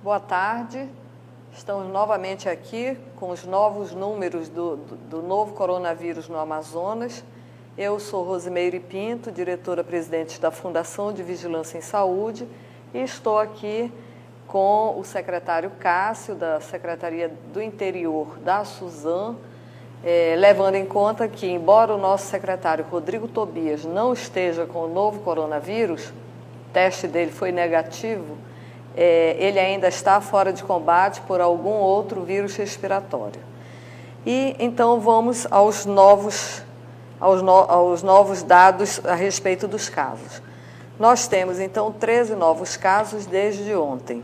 Boa tarde. Estamos novamente aqui com os novos números do novo coronavírus no Amazonas. Eu sou Rosimeire Pinto, diretora-presidente da Fundação de Vigilância em Saúde, e estou aqui com o secretário Cássio, da Secretaria do Interior da Suzam, levando em conta que, embora o nosso secretário Rodrigo Tobias não esteja com o novo coronavírus, o teste dele foi negativo, ele ainda está fora de combate por algum outro vírus respiratório. E então vamos aos novos dados a respeito dos casos. Nós temos então 13 novos casos desde ontem,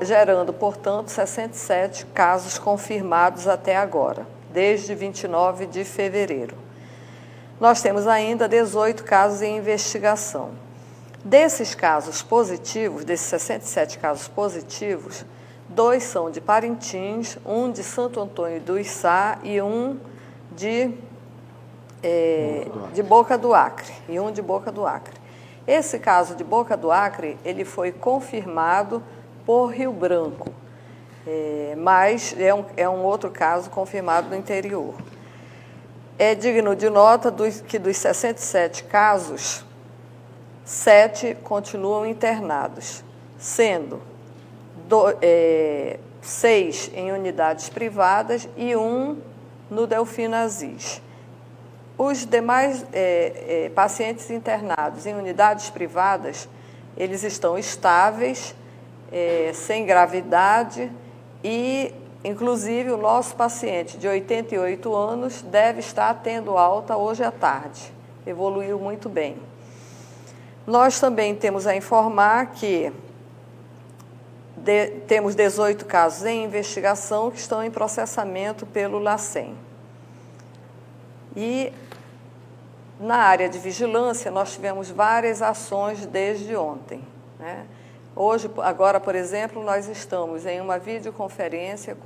gerando, portanto, 67 casos confirmados até agora, desde 29 de fevereiro. Nós temos ainda 18 casos em investigação. Desses casos positivos, desses 67 casos positivos, 2 são de Parintins, um de Santo Antônio do Içá e um de Boca do Acre. Esse caso de Boca do Acre, ele foi confirmado por Rio Branco, mas é um outro caso confirmado no interior. É digno de nota que dos 67 casos, 7 continuam internados, sendo 6 em unidades privadas e 1 no Delfim Aziz. Os demais pacientes internados em unidades privadas, eles estão estáveis, sem gravidade e, inclusive, o nosso paciente de 88 anos deve estar tendo alta hoje à tarde. Evoluiu muito bem. Nós também temos a informar que temos 18 casos em investigação que estão em processamento pelo LACEN. E na área de vigilância, nós tivemos várias ações desde ontem, né? Agora, por exemplo, nós estamos em uma videoconferência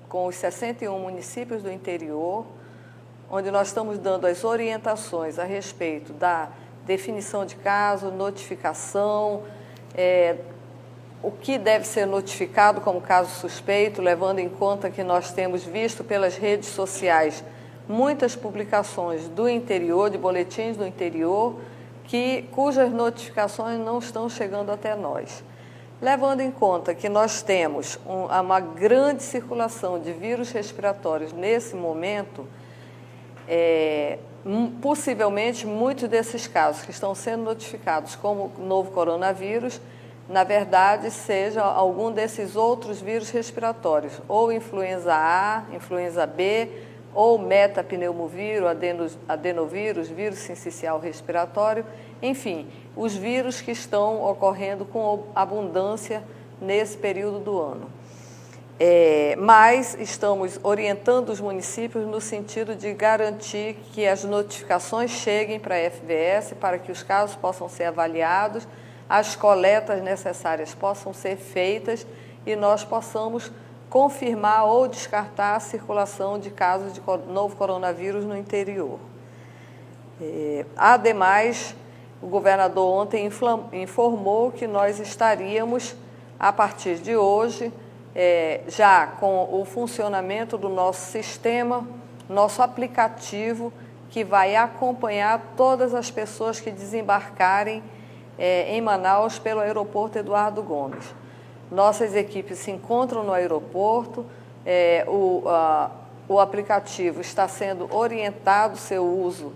com os 61 municípios do interior, onde nós estamos dando as orientações a respeito da definição de caso, notificação, o que deve ser notificado como caso suspeito, levando em conta que nós temos visto pelas redes sociais muitas publicações do interior, de boletins do interior, cujas notificações não estão chegando até nós. Levando em conta que nós temos uma grande circulação de vírus respiratórios nesse momento, possivelmente muitos desses casos que estão sendo notificados como novo coronavírus, na verdade, seja algum desses outros vírus respiratórios, ou influenza A, influenza B, ou metapneumovírus, adenovírus, vírus sincicial respiratório, enfim, os vírus que estão ocorrendo com abundância nesse período do ano. Mas estamos orientando os municípios no sentido de garantir que as notificações cheguem para a FVS, para que os casos possam ser avaliados, as coletas necessárias possam ser feitas e nós possamos confirmar ou descartar a circulação de casos de novo coronavírus no interior. Ademais, o governador ontem informou que nós estaríamos, a partir de hoje, já com o funcionamento do nosso sistema, nosso aplicativo, que vai acompanhar todas as pessoas que desembarcarem em Manaus pelo aeroporto Eduardo Gomes. Nossas equipes se encontram no aeroporto, o aplicativo está sendo orientado, seu uso,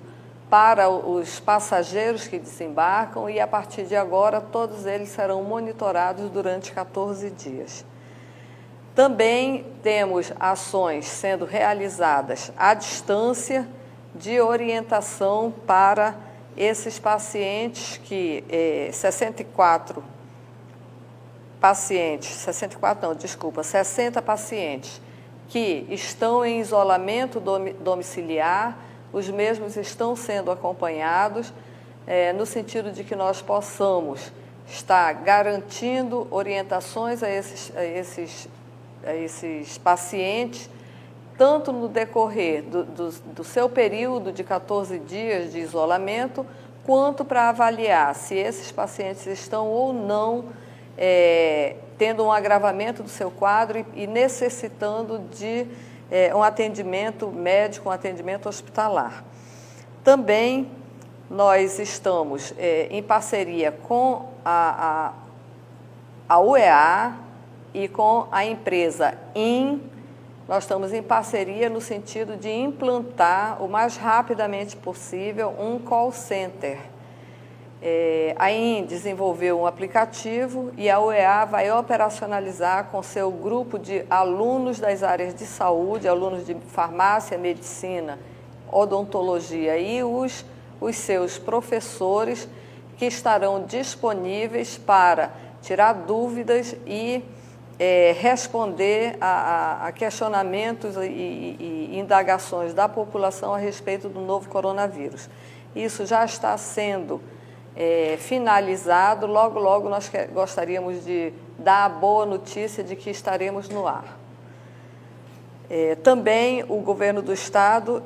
para os passageiros que desembarcam e, a partir de agora, todos eles serão monitorados durante 14 dias. Também temos ações sendo realizadas à distância de orientação para esses pacientes 60 pacientes que estão em isolamento domiciliar, os mesmos estão sendo acompanhados, no sentido de que nós possamos estar garantindo orientações a esses pacientes, tanto no decorrer do seu período de 14 dias de isolamento, quanto para avaliar se esses pacientes estão ou não tendo um agravamento do seu quadro e necessitando de um atendimento médico, um atendimento hospitalar. Também nós estamos em parceria com a UEA e com a empresa IN. Nós estamos em parceria no sentido de implantar o mais rapidamente possível um call center. A IN desenvolveu um aplicativo e a UEA vai operacionalizar com seu grupo de alunos das áreas de saúde, alunos de farmácia, medicina, odontologia e os seus professores que estarão disponíveis para tirar dúvidas e responder a questionamentos e indagações da população a respeito do novo coronavírus. Isso já está sendo finalizado, logo nós gostaríamos de dar a boa notícia de que estaremos no ar. Também o governo do estado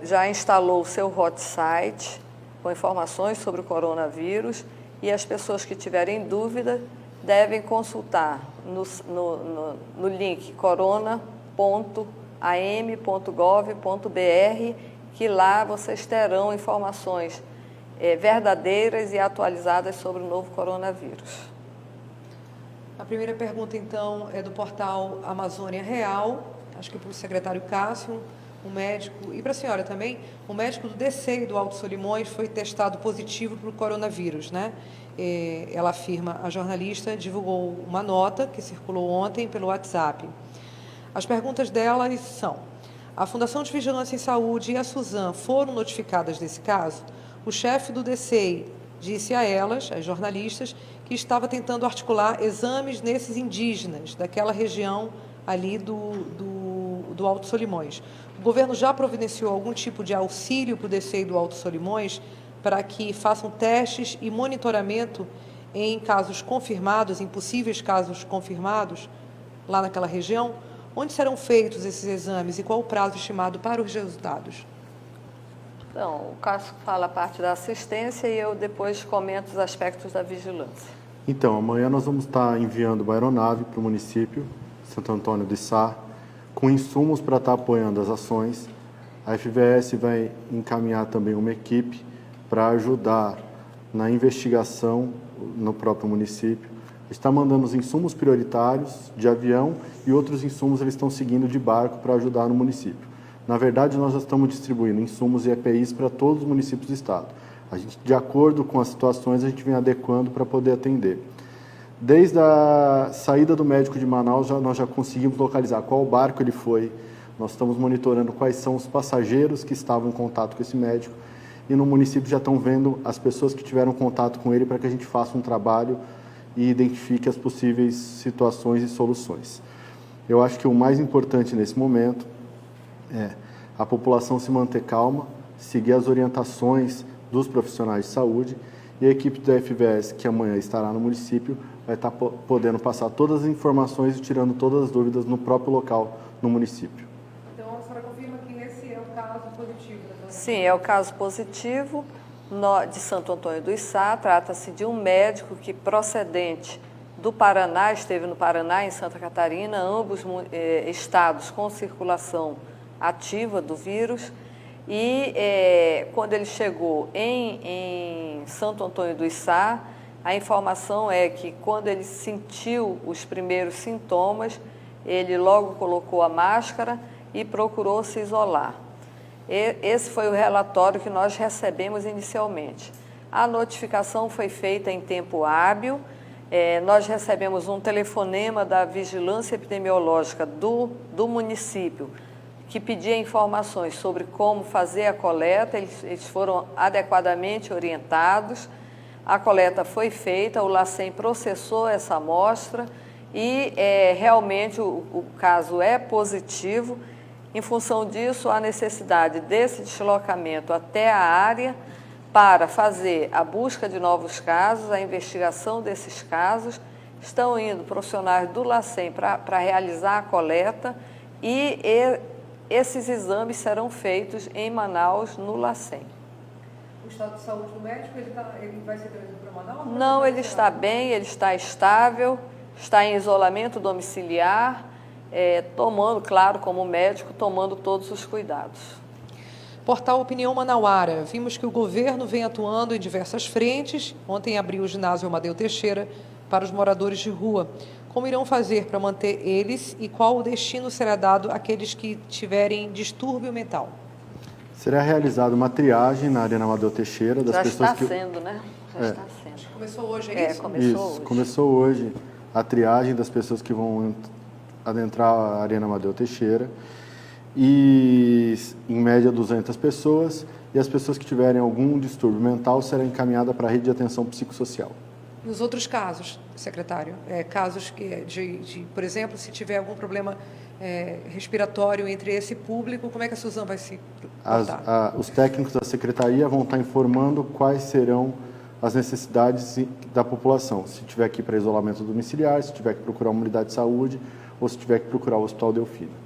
já instalou o seu hot site com informações sobre o coronavírus e as pessoas que tiverem dúvida devem consultar no link corona.am.gov.br, que lá vocês terão informações verdadeiras e atualizadas sobre o novo coronavírus. A primeira pergunta, então, é do portal Amazônia Real, acho que para o secretário Cássio, um médico, e para a senhora também, o médico do DCEI do Alto Solimões foi testado positivo para o coronavírus, né? Ela afirma, a jornalista divulgou uma nota que circulou ontem pelo WhatsApp. As perguntas delas são: a Fundação de Vigilância em Saúde e a Suzam foram notificadas desse caso? O chefe do DCEI disse a elas, as jornalistas, que estava tentando articular exames nesses indígenas daquela região ali do Alto Solimões. O governo já providenciou algum tipo de auxílio para o DCEI do Alto Solimões para que façam testes e monitoramento em casos confirmados, em possíveis casos confirmados lá naquela região? Onde serão feitos esses exames e qual o prazo estimado para os resultados? Então, o Cássio fala a parte da assistência e eu depois comento os aspectos da vigilância. Então, amanhã nós vamos estar enviando uma aeronave para o município, Santo Antônio do Içá, com insumos para estar apoiando as ações. A FVS vai encaminhar também uma equipe para ajudar na investigação no próprio município. Está mandando os insumos prioritários de avião e outros insumos eles estão seguindo de barco para ajudar no município. Na verdade, nós já estamos distribuindo insumos e EPIs para todos os municípios do estado. A gente, de acordo com as situações, a gente vem adequando para poder atender. Desde a saída do médico de Manaus, nós já conseguimos localizar qual barco ele foi. Nós estamos monitorando quais são os passageiros que estavam em contato com esse médico. E no município já estão vendo as pessoas que tiveram contato com ele para que a gente faça um trabalho e identifique as possíveis situações e soluções. Eu acho que o mais importante nesse momento é a população se manter calma, seguir as orientações dos profissionais de saúde e a equipe da FVS, que amanhã estará no município, vai estar podendo passar todas as informações e tirando todas as dúvidas no próprio local, no município. Então, a senhora confirma que esse é o caso positivo? Sim, é o caso positivo de Santo Antônio do Içá. Trata-se de um médico que, procedente do Paraná, esteve no Paraná e em Santa Catarina, ambos estados com circulação ativa do vírus, e quando ele chegou em Santo Antônio do Içá, a informação é que quando ele sentiu os primeiros sintomas, ele logo colocou a máscara e procurou se isolar. Esse foi o relatório que nós recebemos inicialmente. A notificação foi feita em tempo hábil, nós recebemos um telefonema da Vigilância Epidemiológica do município, que pedia informações sobre como fazer a coleta. Eles foram adequadamente orientados, a coleta foi feita, o LACEN processou essa amostra e realmente o caso é positivo. Em função disso, há necessidade desse deslocamento até a área para fazer a busca de novos casos, a investigação desses casos. Estão indo profissionais do LACEN para realizar a coleta e esses exames serão feitos em Manaus, no LACEN. O estado de saúde do médico, ele vai ser trazido para Manaus? Não, ele está bem, ele está estável, está em isolamento domiciliar, tomando, claro, como médico, tomando todos os cuidados. Portal Opinião Manauara. Vimos que o governo vem atuando em diversas frentes. Ontem abriu o ginásio Amadeu Teixeira para os moradores de rua. Como irão fazer para manter eles e qual o destino será dado àqueles que tiverem distúrbio mental? Será realizada uma triagem na Arena Amadeu Teixeira das Já pessoas está que... sendo, né? Já está sendo. Começou hoje, é isso? Começou Isso, hoje. começou hoje a triagem das pessoas que vão adentrar a Arena Amadeu Teixeira. E, em média, 200 pessoas. E as pessoas que tiverem algum distúrbio mental serão encaminhadas para a rede de atenção psicossocial. E os outros casos, secretário? Casos que, por exemplo, se tiver algum problema respiratório entre esse público, como é que a Suzano vai se portar? Os técnicos da secretaria vão estar informando quais serão as necessidades da população. Se tiver que ir para isolamento domiciliar, se tiver que procurar uma unidade de saúde ou se tiver que procurar o Hospital Delfino.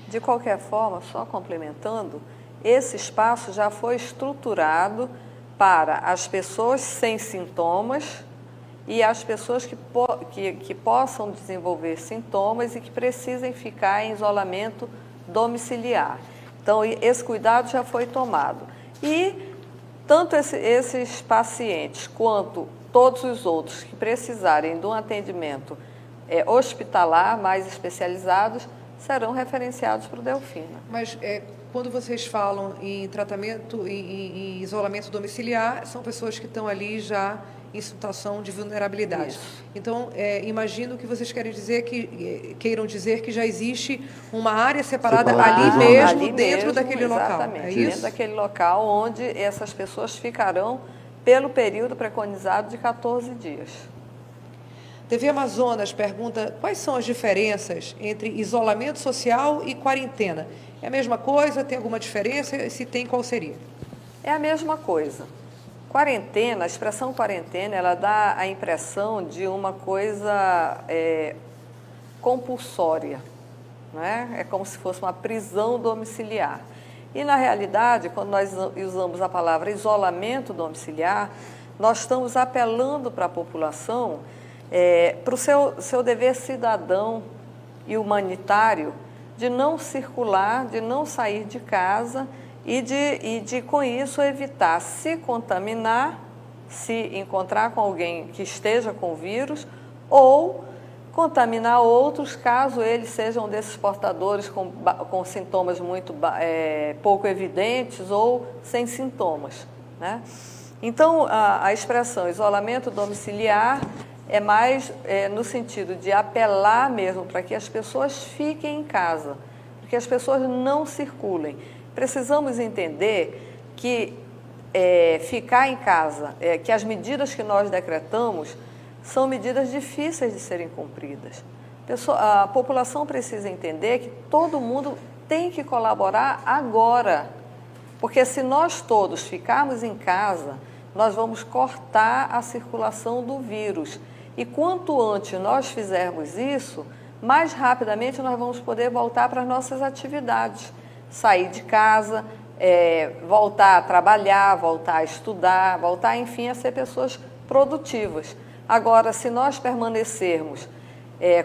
De qualquer forma, só complementando, esse espaço já foi estruturado para as pessoas sem sintomas e as pessoas que possam desenvolver sintomas e que precisem ficar em isolamento domiciliar. Então, esse cuidado já foi tomado. E tanto esses pacientes quanto todos os outros que precisarem de um atendimento hospitalar mais especializados serão referenciados para o Delfina. Mas quando vocês falam em tratamento, em isolamento domiciliar, são pessoas que estão ali já em situação de vulnerabilidade. Isso. Então, imagino que vocês queiram dizer que já existe uma área separada ali mesmo, dentro daquele local. Exatamente, É isso? dentro daquele local onde essas pessoas ficarão pelo período preconizado de 14 dias. TV Amazonas pergunta quais são as diferenças entre isolamento social e quarentena. É a mesma coisa? Tem alguma diferença? Se tem, qual seria? É a mesma coisa. Quarentena, a expressão quarentena, ela dá a impressão de uma coisa compulsória, não é? É como se fosse uma prisão domiciliar. E, na realidade, quando nós usamos a palavra isolamento domiciliar, nós estamos apelando para a população para o seu dever cidadão e humanitário de não circular, de não sair de casa e de com isso, evitar se contaminar, se encontrar com alguém que esteja com vírus ou contaminar outros, caso eles sejam desses portadores com sintomas muito pouco evidentes ou sem sintomas, né? Então, a expressão isolamento domiciliar é mais no sentido de apelar mesmo para que as pessoas fiquem em casa, para que as pessoas não circulem. Precisamos entender que ficar em casa, que as medidas que nós decretamos são medidas difíceis de serem cumpridas. A população precisa entender que todo mundo tem que colaborar agora, porque se nós todos ficarmos em casa, nós vamos cortar a circulação do vírus. E quanto antes nós fizermos isso, mais rapidamente nós vamos poder voltar para as nossas atividades. Sair de casa, voltar a trabalhar, voltar a estudar, voltar, enfim, a ser pessoas produtivas. Agora, se nós permanecermos,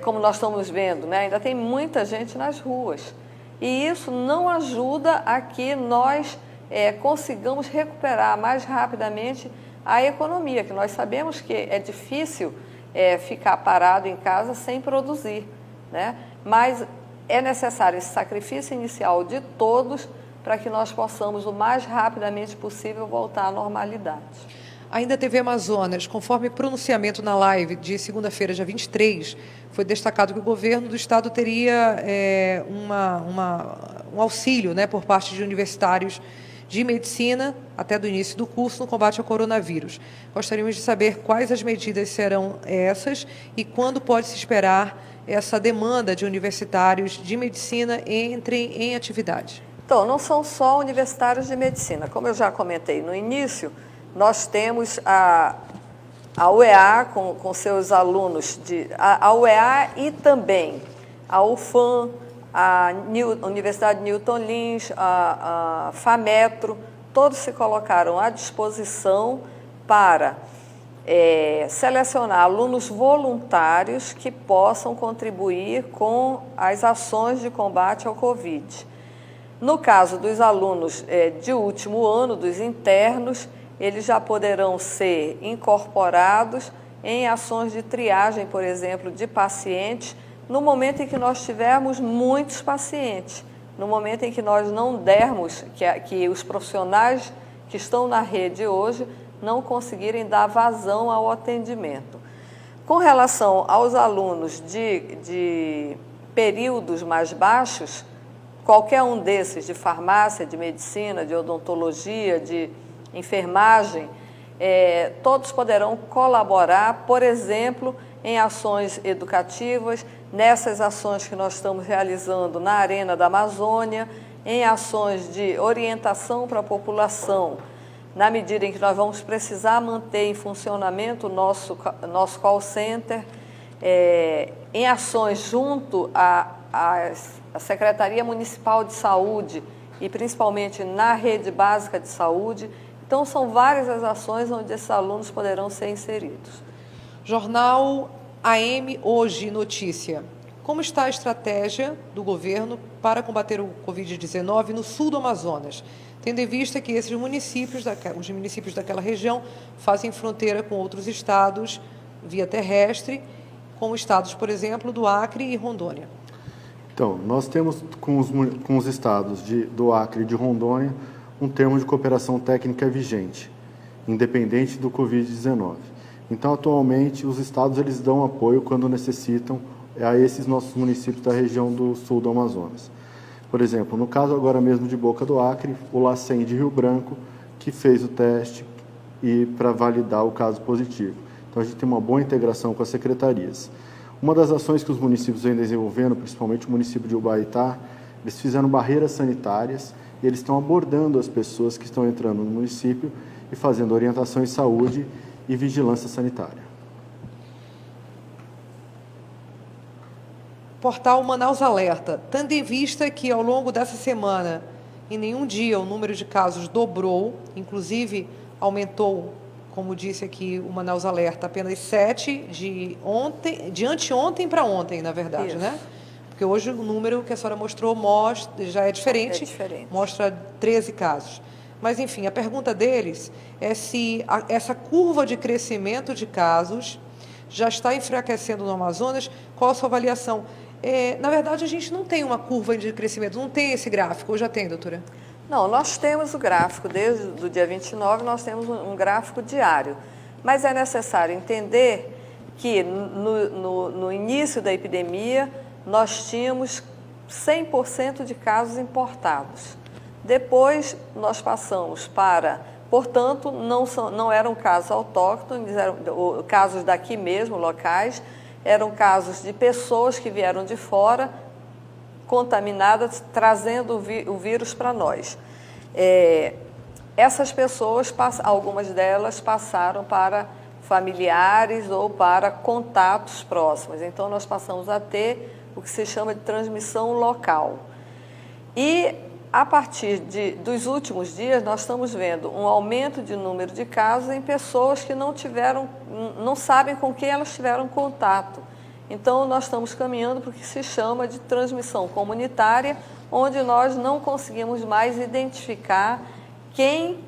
como nós estamos vendo, né, ainda tem muita gente nas ruas. E isso não ajuda a que nós consigamos recuperar mais rapidamente a economia, que nós sabemos que é difícil ficar parado em casa sem produzir, né? Mas é necessário esse sacrifício inicial de todos para que nós possamos, o mais rapidamente possível, voltar à normalidade. Ainda a TV Amazonas, conforme pronunciamento na live de segunda-feira, dia 23, foi destacado que o governo do estado teria um auxílio, né, por parte de universitários de medicina, até do início do curso, no combate ao coronavírus. Gostaríamos de saber quais as medidas serão essas e quando pode se esperar essa demanda de universitários de medicina entrem em atividade. Então, não são só universitários de medicina. Como eu já comentei no início, nós temos a UEA com seus alunos, a UEA e também a UFAM, a Universidade Newton Lins, a FAMetro, todos se colocaram à disposição para selecionar alunos voluntários que possam contribuir com as ações de combate ao Covid. No caso dos alunos de último ano, dos internos, eles já poderão ser incorporados em ações de triagem, por exemplo, de pacientes, no momento em que nós tivermos muitos pacientes, no momento em que nós não dermos, que os profissionais que estão na rede hoje não conseguirem dar vazão ao atendimento. Com relação aos alunos de períodos mais baixos, qualquer um desses, de farmácia, de medicina, de odontologia, de enfermagem, todos poderão colaborar, por exemplo, em ações educativas, nessas ações que nós estamos realizando na Arena da Amazônia, em ações de orientação para a população, na medida em que nós vamos precisar manter em funcionamento o nosso call center, em ações junto à Secretaria Municipal de Saúde e principalmente na rede básica de saúde. Então, são várias as ações onde esses alunos poderão ser inseridos. Jornal AM Hoje Notícia. Como está a estratégia do governo para combater o Covid-19 no sul do Amazonas, tendo em vista que esses municípios, os municípios daquela região, fazem fronteira com outros estados via terrestre, como estados, por exemplo, do Acre e Rondônia? Então, nós temos com os estados do Acre e de Rondônia um termo de cooperação técnica vigente, independente do Covid-19. Então, atualmente, os estados eles dão apoio quando necessitam a esses nossos municípios da região do sul do Amazonas. Por exemplo, no caso agora mesmo de Boca do Acre, o LACEN de Rio Branco, que fez o teste e para validar o caso positivo. Então, a gente tem uma boa integração com as secretarias. Uma das ações que os municípios vêm desenvolvendo, principalmente o município de Ubaitá, eles fizeram barreiras sanitárias e eles estão abordando as pessoas que estão entrando no município e fazendo orientação em saúde e vigilância sanitária. Portal Manaus Alerta. Tendo em vista que ao longo dessa semana, em nenhum dia o número de casos dobrou, inclusive aumentou, como disse aqui o Manaus Alerta, apenas 7 de anteontem para ontem, na verdade, Isso. né? Porque hoje o número que a senhora mostrou já é diferente, mostra 13 casos. Mas, enfim, a pergunta deles é se essa curva de crescimento de casos já está enfraquecendo no Amazonas. Qual a sua avaliação? Na verdade, a gente não tem uma curva de crescimento, não tem esse gráfico, ou já tem, doutora? Não, nós temos o gráfico, desde o dia 29, nós temos um gráfico diário. Mas é necessário entender que no início da epidemia, nós tínhamos 100% de casos importados. Depois, nós passamos para, portanto, não eram casos autóctones, eram casos daqui mesmo, locais, eram casos de pessoas que vieram de fora, contaminadas, trazendo o vírus para nós. Essas pessoas, algumas delas passaram para familiares ou para contatos próximos. Então, nós passamos a ter o que se chama de transmissão local. E, a partir dos últimos dias, nós estamos vendo um aumento de número de casos em pessoas que não sabem com quem elas tiveram contato. Então, nós estamos caminhando para o que se chama de transmissão comunitária, onde nós não conseguimos mais identificar quem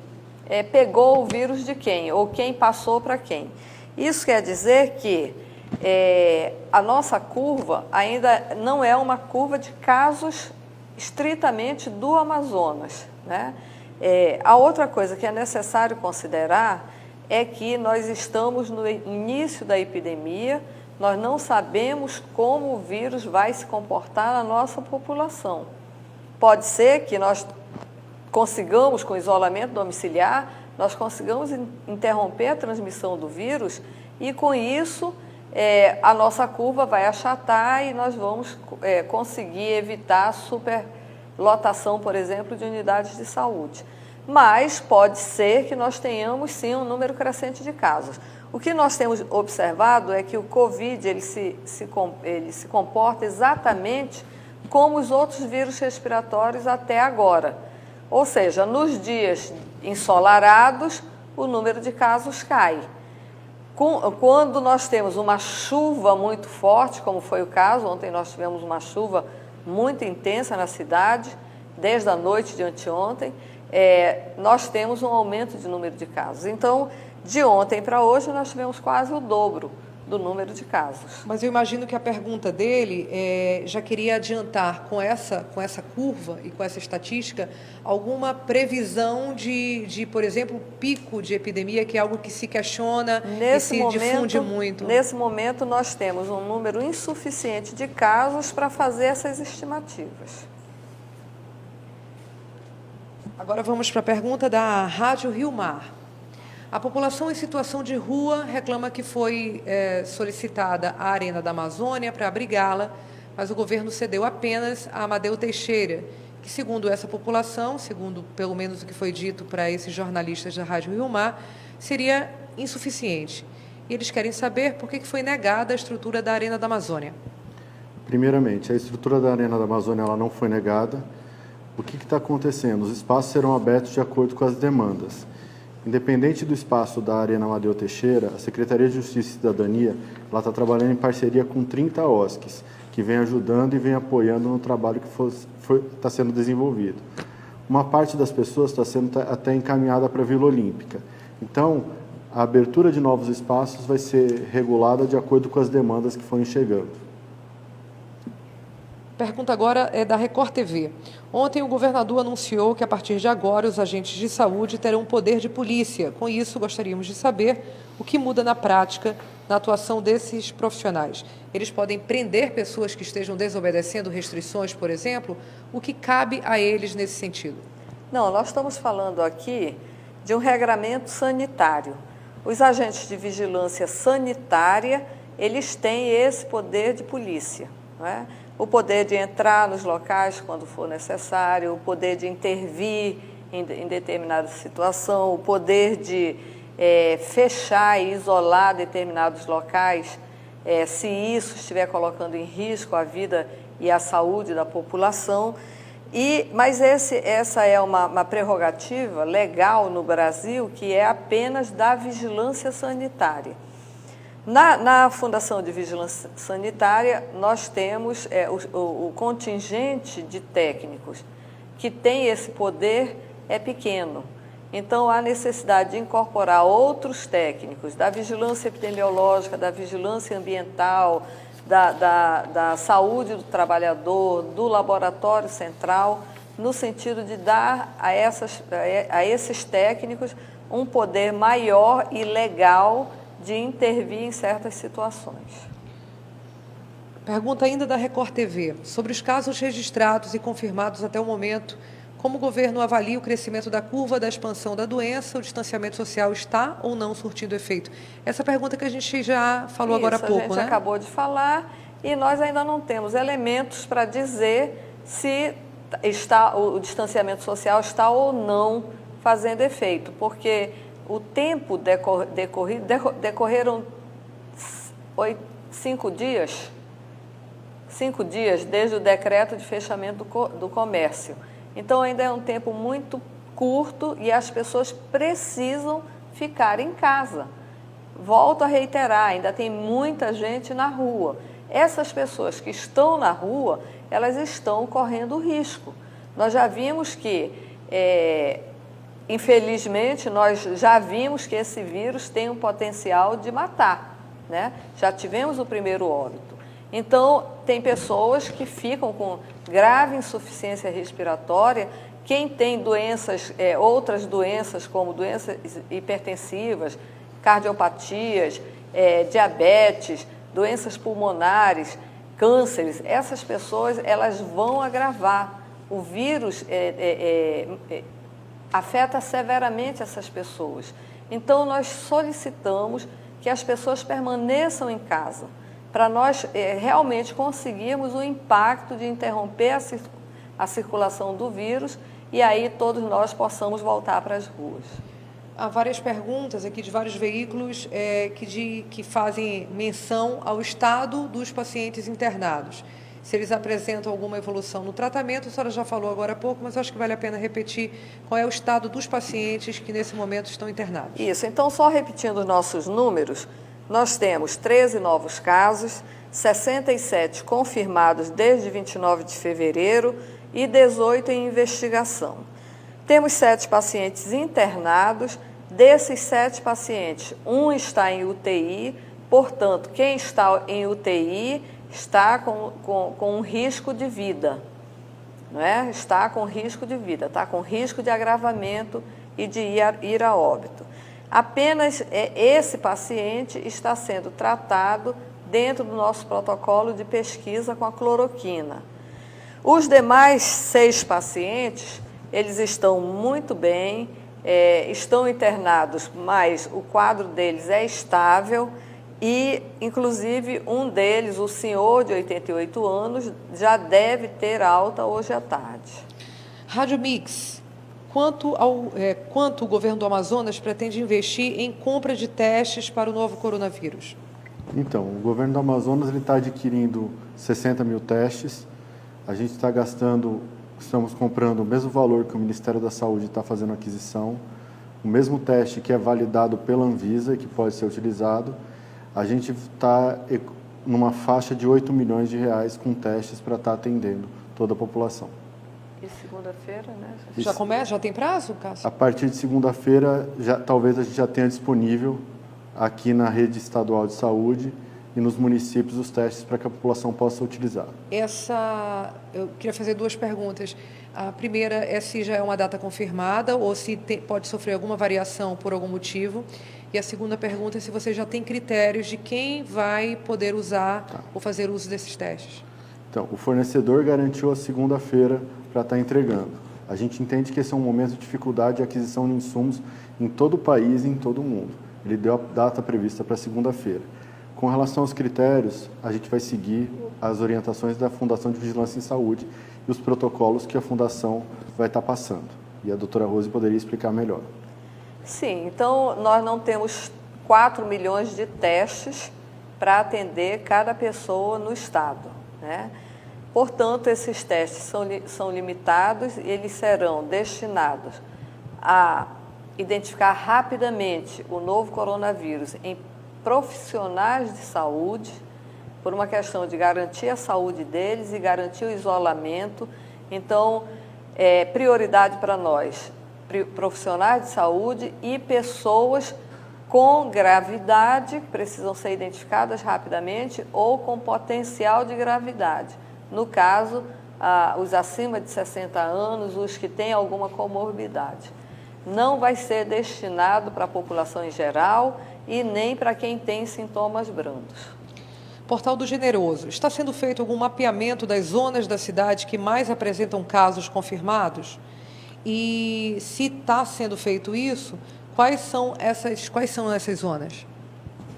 pegou o vírus de quem, ou quem passou para quem. Isso quer dizer que a nossa curva ainda não é uma curva de casos estritamente do Amazonas, né? A outra coisa que é necessário considerar é que nós estamos no início da epidemia, nós não sabemos como o vírus vai se comportar na nossa população. Pode ser que nós consigamos, com isolamento domiciliar, nós consigamos interromper a transmissão do vírus e, com isso, a nossa curva vai achatar e nós vamos conseguir evitar a superlotação, por exemplo, de unidades de saúde. Mas pode ser que nós tenhamos, sim, um número crescente de casos. O que nós temos observado é que o Covid ele se comporta exatamente como os outros vírus respiratórios até agora. Ou seja, nos dias ensolarados, o número de casos cai. Quando nós temos uma chuva muito forte, como foi o caso, ontem nós tivemos uma chuva muito intensa na cidade, desde a noite de anteontem, nós temos um aumento de número de casos. Então, de ontem para hoje, nós tivemos quase o dobro do número de casos. Mas eu imagino que a pergunta dele já queria adiantar com essa curva e com essa estatística alguma previsão de, por exemplo, pico de epidemia, que é algo que se questiona e se difunde muito. Nesse momento, nós temos um número insuficiente de casos para fazer essas estimativas. Agora vamos para a pergunta da Rádio Rio Mar. A população em situação de rua reclama que foi solicitada a Arena da Amazônia para abrigá-la, mas o governo cedeu apenas a Amadeu Teixeira, que, segundo essa população, segundo pelo menos o que foi dito para esses jornalistas da Rádio Rio Mar, seria insuficiente. E eles querem saber por que foi negada a estrutura da Arena da Amazônia. Primeiramente, a estrutura da Arena da Amazônia ela não foi negada. O que está acontecendo? Os espaços serão abertos de acordo com as demandas. Independente do espaço da Arena Amadeu Teixeira, a Secretaria de Justiça e Cidadania está trabalhando em parceria com 30 OSCs, que vem ajudando e vem apoiando no trabalho que está sendo desenvolvido. Uma parte das pessoas está sendo até encaminhada para a Vila Olímpica. Então, a abertura de novos espaços vai ser regulada de acordo com as demandas que forem chegando. Pergunta agora é da Record TV. Ontem o governador anunciou que a partir de agora os agentes de saúde terão poder de polícia. Com isso, gostaríamos de saber o que muda na prática na atuação desses profissionais. Eles podem prender pessoas que estejam desobedecendo restrições, por exemplo? O que cabe a eles nesse sentido? Não, nós estamos falando aqui de um regramento sanitário. Os agentes de vigilância sanitária, eles têm esse poder de polícia, não é? O poder de entrar nos locais quando for necessário, o poder de intervir em determinada situação, o poder de fechar e isolar determinados locais, se isso estiver colocando em risco a vida e a saúde da população. Mas essa é uma prerrogativa legal no Brasil que é apenas da vigilância sanitária. Na Fundação de Vigilância Sanitária, nós temos o contingente de técnicos que tem esse poder é pequeno. Então, há necessidade de incorporar outros técnicos da vigilância epidemiológica, da vigilância ambiental, da saúde do trabalhador, do laboratório central, no sentido de dar a esses técnicos um poder maior e legal de intervir em certas situações. Pergunta ainda da Record TV. Sobre os casos registrados e confirmados até o momento, como o governo avalia o crescimento da curva da expansão da doença? O distanciamento social está ou não surtindo efeito? Essa pergunta que a gente já falou agora há pouco, né? A gente acabou de falar e nós ainda não temos elementos para dizer se o distanciamento social está ou não fazendo efeito, porque o tempo decorreram 5 dias desde o decreto de fechamento do comércio. Então, ainda é um tempo muito curto e as pessoas precisam ficar em casa. Volto a reiterar, ainda tem muita gente na rua. Essas pessoas que estão na rua, elas estão correndo risco. Nós já vimos que... Infelizmente, nós já vimos que esse vírus tem um potencial de matar, né? Já tivemos o primeiro óbito. Então, tem pessoas que ficam com grave insuficiência respiratória. Quem tem doenças, outras doenças, como doenças hipertensivas, cardiopatias, diabetes, doenças pulmonares, cânceres, essas pessoas elas vão agravar. O vírus afeta severamente essas pessoas. Então, nós solicitamos que as pessoas permaneçam em casa, para nós realmente conseguirmos o impacto de interromper a circulação do vírus e aí todos nós possamos voltar para as ruas. Há várias perguntas aqui de vários veículos que fazem menção ao estado dos pacientes internados. se eles apresentam alguma evolução no tratamento. A senhora já falou agora há pouco, mas acho que vale a pena repetir qual é o estado dos pacientes que nesse momento estão internados. Isso, então só repetindo os nossos números, nós temos 13 novos casos, 67 confirmados desde 29 de fevereiro e 18 em investigação. Temos 7 pacientes internados, desses 7 pacientes, um está em UTI, portanto, quem está em UTI está com um risco de vida, não é? Está com risco de vida, está com risco de agravamento e de ir a óbito. Apenas esse paciente está sendo tratado dentro do nosso protocolo de pesquisa com a cloroquina. Os demais 6 pacientes, eles estão muito bem, estão internados, mas o quadro deles é estável e, inclusive, um deles, o senhor de 88 anos, já deve ter alta hoje à tarde. Rádio Mix, quanto o governo do Amazonas pretende investir em compra de testes para o novo coronavírus? Então, o governo do Amazonas está adquirindo 60 mil testes. A gente está estamos comprando o mesmo valor que o Ministério da Saúde está fazendo a aquisição, o mesmo teste que é validado pela Anvisa e que pode ser utilizado. A gente está numa faixa de 8 milhões de reais com testes para estar atendendo toda a população. E segunda-feira, né? Já começa? Já tem prazo, Cássio? A partir de segunda-feira, talvez a gente já tenha disponível aqui na rede estadual de saúde e nos municípios os testes para que a população possa utilizar. Eu queria fazer 2 perguntas. A primeira é se já é uma data confirmada ou se pode sofrer alguma variação por algum motivo. E a segunda pergunta é se você já tem critérios de quem vai poder usar ou fazer uso desses testes. Então, o fornecedor garantiu a segunda-feira para estar entregando. A gente entende que esse é um momento de dificuldade de aquisição de insumos em todo o país e em todo o mundo. Ele deu a data prevista para segunda-feira. Com relação aos critérios, a gente vai seguir as orientações da Fundação de Vigilância em Saúde e os protocolos que a Fundação vai estar passando. E a doutora Rose poderia explicar melhor. Sim, então nós não temos 4 milhões de testes para atender cada pessoa no estado, né? Portanto, esses testes são limitados e eles serão destinados a identificar rapidamente o novo coronavírus em profissionais de saúde, por uma questão de garantir a saúde deles e garantir o isolamento. Então, prioridade para nós, profissionais de saúde e pessoas com gravidade, que precisam ser identificadas rapidamente, ou com potencial de gravidade. No caso, os acima de 60 anos, os que têm alguma comorbidade. Não vai ser destinado para a população em geral e nem para quem tem sintomas brandos. Portal do Generoso, está sendo feito algum mapeamento das zonas da cidade que mais apresentam casos confirmados? E se está sendo feito isso, quais são essas zonas?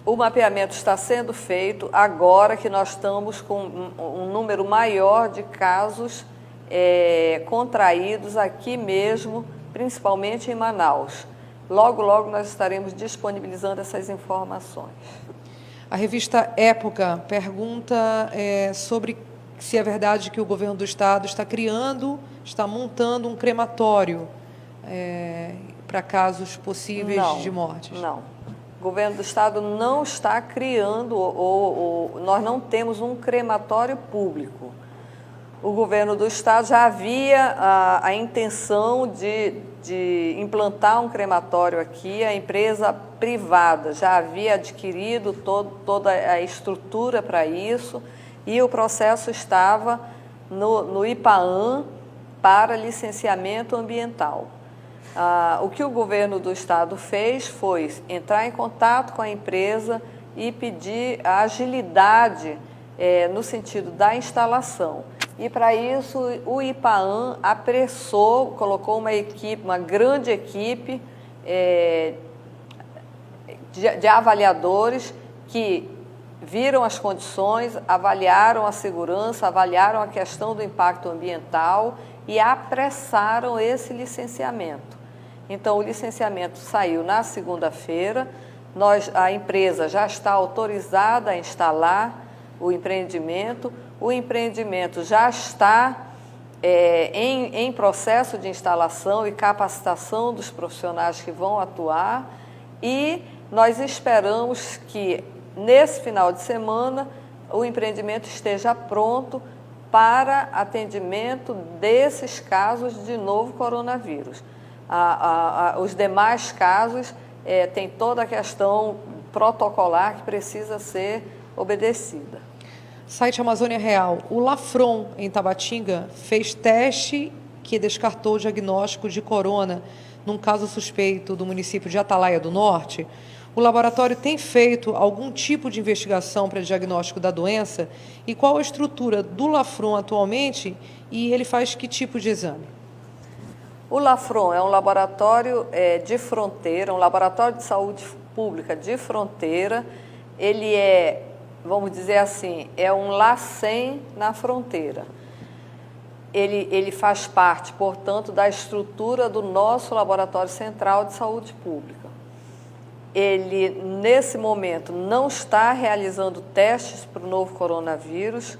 O mapeamento está sendo feito agora que nós estamos com um número maior de casos contraídos aqui mesmo, principalmente em Manaus. Logo, logo nós estaremos disponibilizando essas informações. A revista Época pergunta sobre se é verdade que o governo do estado está montando um crematório para casos possíveis de mortes. Não. O governo do estado não está criando, nós não temos um crematório público. O governo do estado já havia a intenção de implantar um crematório aqui, a empresa privada já havia adquirido toda a estrutura para isso e o processo estava no IPAAM para licenciamento ambiental. O que o governo do estado fez foi entrar em contato com a empresa e pedir a agilidade no sentido da instalação. E para isso o IPAAM apressou, colocou uma grande equipe de avaliadores que viram as condições, avaliaram a segurança, avaliaram a questão do impacto ambiental e apressaram esse licenciamento. Então, o licenciamento saiu na segunda-feira, a empresa já está autorizada a instalar o empreendimento, O empreendimento já está em processo de instalação e capacitação dos profissionais que vão atuar, e nós esperamos que nesse final de semana o empreendimento esteja pronto para atendimento desses casos de novo coronavírus. Os demais casos tem toda a questão protocolar que precisa ser obedecida. Site Amazônia Real. O Lafron, em Tabatinga, fez teste que descartou o diagnóstico de corona num caso suspeito do município de Atalaia do Norte. O laboratório tem feito algum tipo de investigação para diagnóstico da doença? E qual a estrutura do Lafron atualmente e ele faz que tipo de exame? O Lafron é um laboratório de fronteira, um laboratório de saúde pública de fronteira. Ele vamos dizer assim, é um LACEN na fronteira. Ele faz parte, portanto, da estrutura do nosso Laboratório Central de Saúde Pública. Ele, nesse momento, não está realizando testes para o novo coronavírus.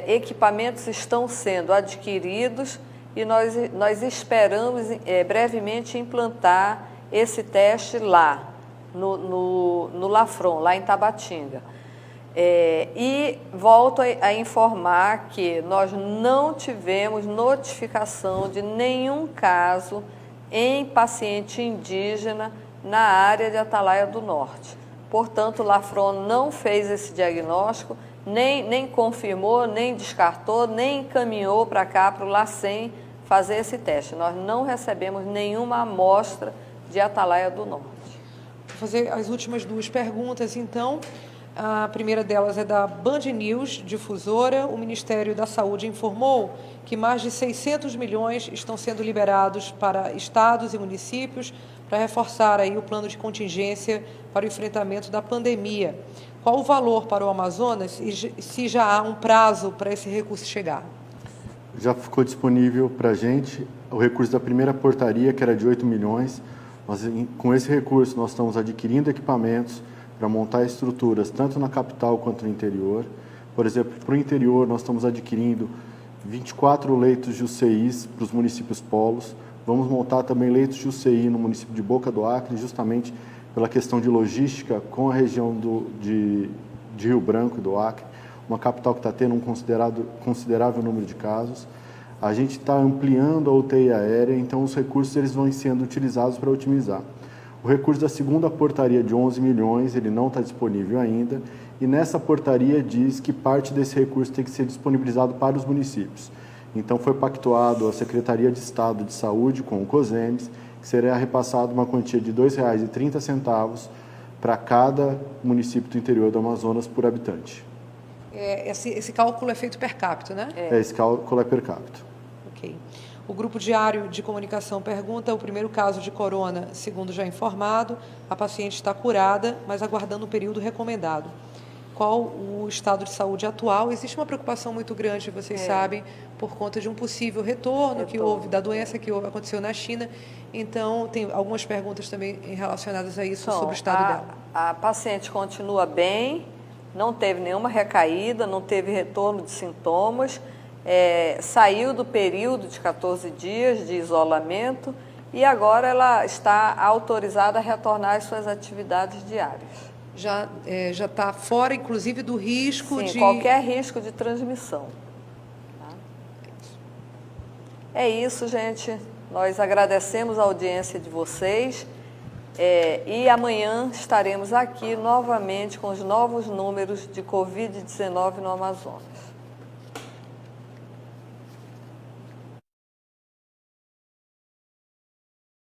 Equipamentos estão sendo adquiridos e nós esperamos brevemente implantar esse teste lá, no Lafron, lá em Tabatinga. E volto a informar que nós não tivemos notificação de nenhum caso em paciente indígena na área de Atalaia do Norte. Portanto, o Lafron não fez esse diagnóstico, nem confirmou, nem descartou, nem encaminhou para cá, para o LACEN, fazer esse teste. Nós não recebemos nenhuma amostra de Atalaia do Norte. Vou fazer as últimas duas perguntas, então. A primeira delas é da Band News Difusora. O Ministério da Saúde informou que mais de 600 milhões estão sendo liberados para estados e municípios para reforçar aí o plano de contingência para o enfrentamento da pandemia. Qual o valor para o Amazonas e se já há um prazo para esse recurso chegar? Já ficou disponível para a gente o recurso da primeira portaria, que era de 8 milhões. Com esse recurso, nós estamos adquirindo equipamentos para montar estruturas, tanto na capital quanto no interior. Por exemplo, para o interior, nós estamos adquirindo 24 leitos de UCIs para os municípios polos. Vamos montar também leitos de UCI no município de Boca do Acre, justamente pela questão de logística com a região de Rio Branco e do Acre, uma capital que está tendo um considerável número de casos. A gente está ampliando a UTI aérea, então os recursos eles vão sendo utilizados para otimizar. O recurso da segunda portaria de 11 milhões, ele não está disponível ainda, e nessa portaria diz que parte desse recurso tem que ser disponibilizado para os municípios. Então foi pactuado a Secretaria de Estado de Saúde com o COSEMES, que será repassado uma quantia de R$ 2,30 para cada município do interior do Amazonas por habitante. Esse cálculo é feito per capita, né? Esse cálculo é per capita. Ok. O Grupo Diário de Comunicação pergunta: o primeiro caso de corona, segundo já informado, a paciente está curada, mas aguardando o período recomendado. Qual o estado de saúde atual? Existe uma preocupação muito grande, vocês sabem, por conta de um possível retorno que houve da doença que aconteceu na China. Então, tem algumas perguntas também relacionadas a isso, sobre o estado dela. A paciente continua bem, não teve nenhuma recaída, não teve retorno de sintomas, saiu do período de 14 dias de isolamento e agora ela está autorizada a retornar às suas atividades diárias. Já está fora, inclusive, do risco de... qualquer risco de transmissão. Tá? É isso, gente. Nós agradecemos a audiência de vocês e amanhã estaremos aqui novamente com os novos números de Covid-19 no Amazonas.